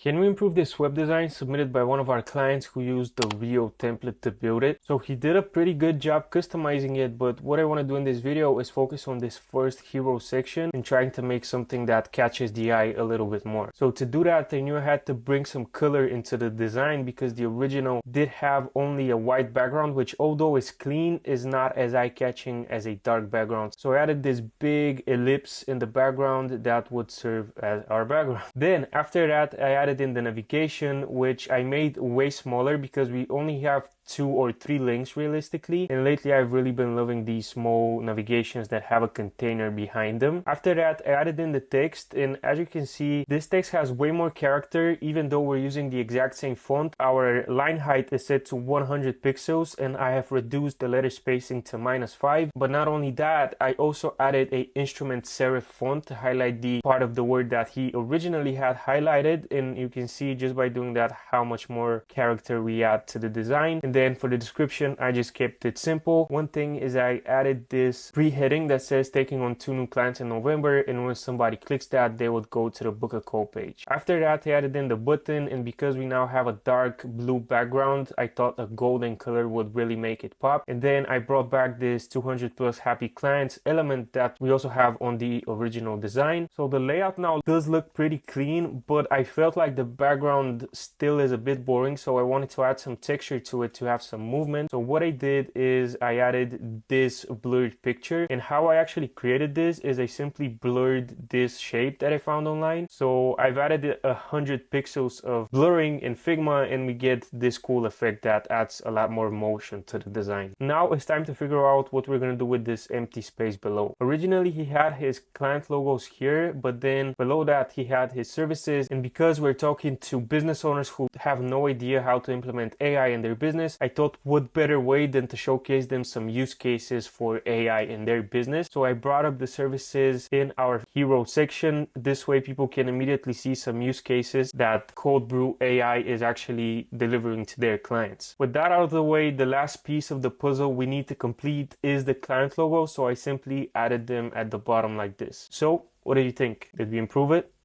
Can we improve this web design submitted by one of our clients who used the Rio template to build it? So he did a pretty good job customizing it, but what I want to do in this video is focus on this first hero section and trying to make something that catches the eye a little bit more. So to do that, I knew I had to bring some color into the design because the original did have only a white background, which although is clean, is not as eye-catching as a dark background. So I added this big ellipse in the background that would serve as our background. Then after that, I added in the navigation, which I made way smaller because we only have 2 or 3 links realistically, and lately I've really been loving these small navigations that have a container behind them. After that, I added in the text, and as you can see, this text has way more character. Even though we're using the exact same font, our line height is set to 100 pixels and I have reduced the letter spacing to -5. But not only that, I also added a instrument serif font to highlight the part of the word that he originally had highlighted, and you can see just by doing that how much more character we add to the design. And then for the description, I just kept it simple. One thing is I added this pre-heading that says taking on 2 new clients in November, and when somebody clicks that, they would go to the book a call page. After that, I added in the button, and because we now have a dark blue background, I thought a golden color would really make it pop. And then I brought back this 200 plus happy clients element that we also have on the original design. So the layout now does look pretty clean, but I felt like the background still is a bit boring, so I wanted to add some texture to it to have some movement. So what I did is I added this blurred picture, and how I actually created this is I simply blurred this shape that I found online. So I've added 100 pixels of blurring in Figma, and we get this cool effect that adds a lot more motion to the design. Now it's time to figure out what we're gonna do with this empty space below. Originally he had his client logos here, but then below that he had his services, and because we're talking to business owners who have no idea how to implement AI in their business, I thought what better way than to showcase them some use cases for AI in their business. So I brought up the services in our hero section. This way people can immediately see some use cases that CodeBrew AI is actually delivering to their clients. With that out of the way, the last piece of the puzzle we need to complete is the client logo. So I simply added them at the bottom like this. So what do you think? Did we improve it?